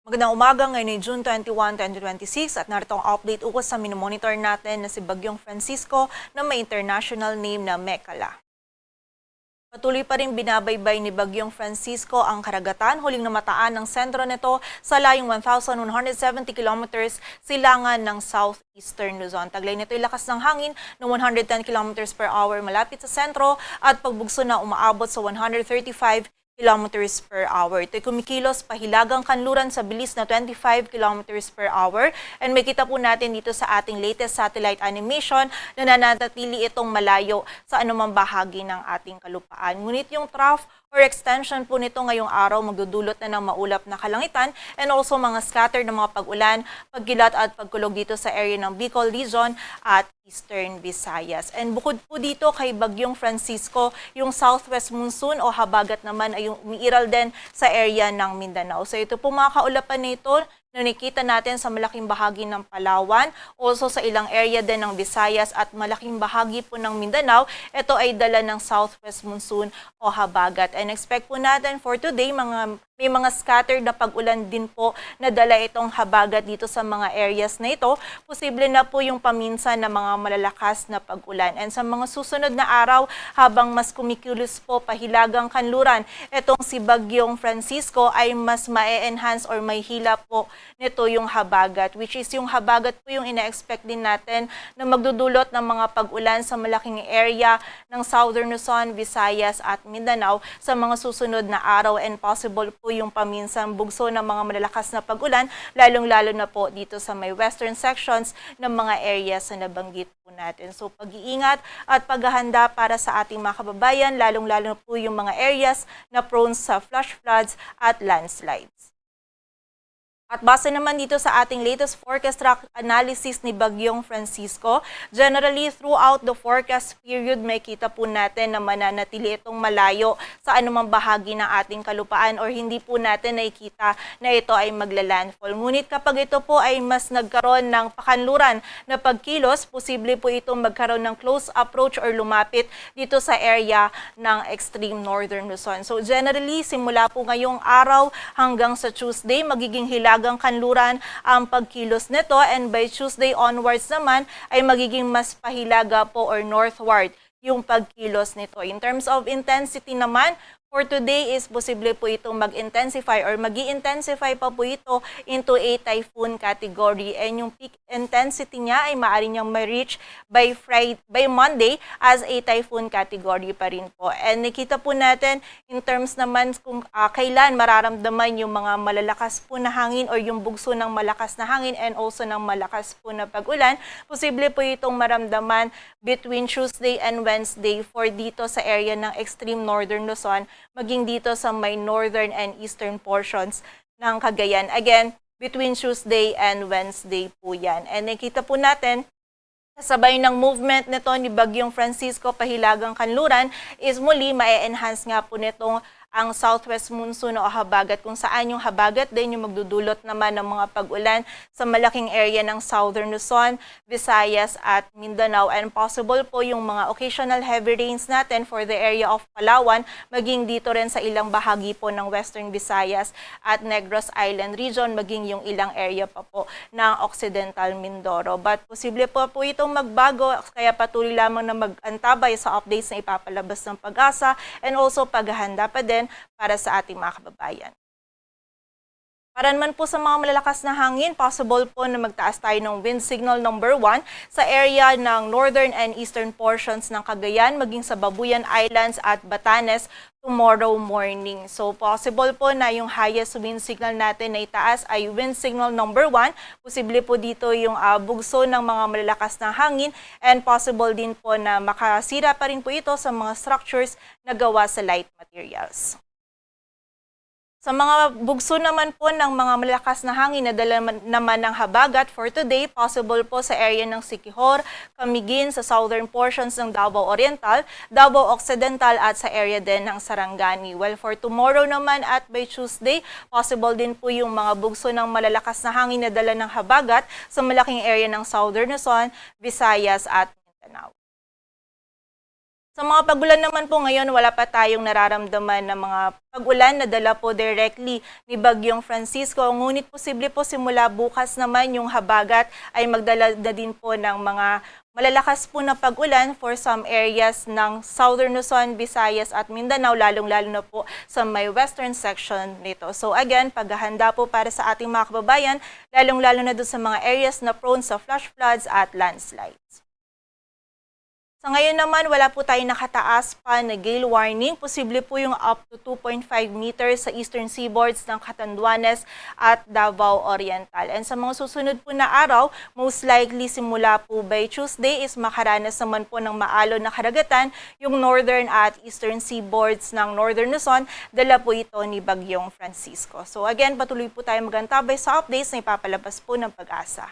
Magandang umaga, ngayon ay June 21, 2026 at narito ang update ukol sa minomonitor natin na si Bagyong Francisco na may international name na Mekala. Patuloy pa rin binabaybay ni Bagyong Francisco ang karagatan, huling namataan ng sentro nito sa layong 1,170 kilometers silangan ng southeastern Luzon. Taglay nito ay lakas ng hangin na 110 kilometers per hour malapit sa sentro at pagbugso na umaabot sa 135 kilometers per hour. Ito'y kumikilos pahilagang kanluran sa bilis na 25 kilometers per hour. And may kita po natin dito sa ating latest satellite animation na nananatili itong malayo sa anumang bahagi ng ating kalupaan. Ngunit yung trough or extension po nito ngayong araw magdudulot na ng maulap na kalangitan and also mga scattered na mga pag-ulan, pagkilat at pagkulog dito sa area ng Bicol Region at Eastern Visayas. And bukod po dito kay Bagyong Francisco, yung southwest monsoon o habagat naman ay yung umiiral din sa area ng Mindanao. So ito po mga kaulapan nito na nakita natin sa malaking bahagi ng Palawan, also sa ilang area din ng Visayas at malaking bahagi po ng Mindanao. Ito ay dala ng southwest monsoon o habagat. And expect po natin for today, may mga scattered na pag-ulan din po na dala itong habagat dito sa mga areas na ito. Posible na po yung paminsan na mga malalakas na pag-ulan. And sa mga susunod na araw, habang mas kumikilos po pahilagang kanluran, itong si Bagyong Francisco ay mas ma-enhance or may hila po nito yung habagat, which is yung habagat po yung ina-expect din natin na magdudulot ng mga pag-ulan sa malaking area ng Southern Luzon, Visayas at Mindanao sa mga susunod na araw and possible po yung paminsang bugso ng mga malalakas na pag-ulan, lalong-lalo na po dito sa may western sections ng mga areas na nabanggit po natin. So pag-iingat at paghahanda para sa ating mga kababayan, lalong-lalo na po yung mga areas na prone sa flash floods at landslides. At base naman dito sa ating latest forecast track analysis ni Bagyong Francisco, generally throughout the forecast period may kita po natin na mananatili itong malayo sa anumang bahagi ng ating kalupaan or hindi po natin nakikita na ito ay maglalandfall. Ngunit kapag ito po ay mas nagkaroon ng pakanluran na pagkilos, posible po itong magkaroon ng close approach or lumapit dito sa area ng extreme northern Luzon. So generally, simula po ngayong araw hanggang sa Tuesday, magiging hilagang kanluran ang pagkilos nito and by Tuesday onwards naman ay magiging mas pahilaga po or northward yung pagkilos nito. In terms of intensity naman, for today is posible po itong mag-intensify or mag-i-intensify pa po ito into a typhoon category and yung peak intensity niya ay maaari niyang ma-reach by Monday as a typhoon category pa rin po. And nakita po natin in terms naman kung kailan mararamdaman yung mga malalakas po na hangin or yung bugso ng malakas na hangin and also ng malakas po na pag-ulan. Posible po itong maramdaman between Tuesday and Wednesday for dito sa area ng extreme northern Luzon, maging dito sa may northern and eastern portions ng Cagayan. Again, between Tuesday and Wednesday po yan. And nakita po natin, kasabay ng movement nito ni Bagyong Francisco pahilagang kanluran is muli ma-enhance nga po nitong ang southwest monsoon o habagat kung saan yung habagat din yung magdudulot naman ng mga pag-ulan sa malaking area ng Southern Luzon, Visayas at Mindanao and possible po yung mga occasional heavy rains natin for the area of Palawan maging dito rin sa ilang bahagi po ng Western Visayas at Negros Island region maging yung ilang area pa po ng Occidental Mindoro. But posible po itong magbago kaya patuloy lamang na mag-antabay sa updates na ipapalabas ng Pag-asa and also paghahanda pa din para sa ating mga kababayan. Para naman po sa mga malalakas na hangin, possible po na magtaas tayo ng wind signal number 1 sa area ng northern and eastern portions ng Cagayan, maging sa Babuyan Islands at Batanes tomorrow morning. So possible po na yung highest wind signal natin na itaas ay wind signal number 1. Posible po dito yung bugso ng mga malalakas na hangin and possible din po na makasira pa rin po ito sa mga structures na gawa sa light materials. Sa mga bugso naman po ng mga malakas na hangin na dala naman ng habagat for today, possible po sa area ng Siquijor, Camiguin, sa southern portions ng Davao Oriental, Davao Occidental at sa area din ng Sarangani. Well, for tomorrow naman at by Tuesday, possible din po yung mga bugso ng malalakas na hangin na dala ng habagat sa malaking area ng Southern Luzon, Visayas at Mindanao. Sa mga pag-ulan naman po ngayon, wala pa tayong nararamdaman na mga pag-ulan na dala po directly ni Bagyong Francisco. Ngunit posible po simula bukas naman yung habagat ay magdala na din po ng mga malalakas po na pag-ulan for some areas ng Southern Luzon, Visayas at Mindanao, lalong-lalo na po sa may western section nito. So again, paghahanda po para sa ating mga kababayan, lalong-lalo na doon sa mga areas na prone sa flash floods at landslides. Sa ngayon naman, wala po tayong nakataas pa na gale warning. Posible po yung up to 2.5 meters sa eastern seaboards ng Catanduanes at Davao Oriental. And sa mga susunod po na araw, most likely simula po by Tuesday is makaranas naman po ng maalon na karagatan yung northern at eastern seaboards ng Northern Luzon. Dala po ito ni Bagyong Francisco. So again, patuloy po tayo magantabay sa updates na ipapalabas po ng Pag-asa.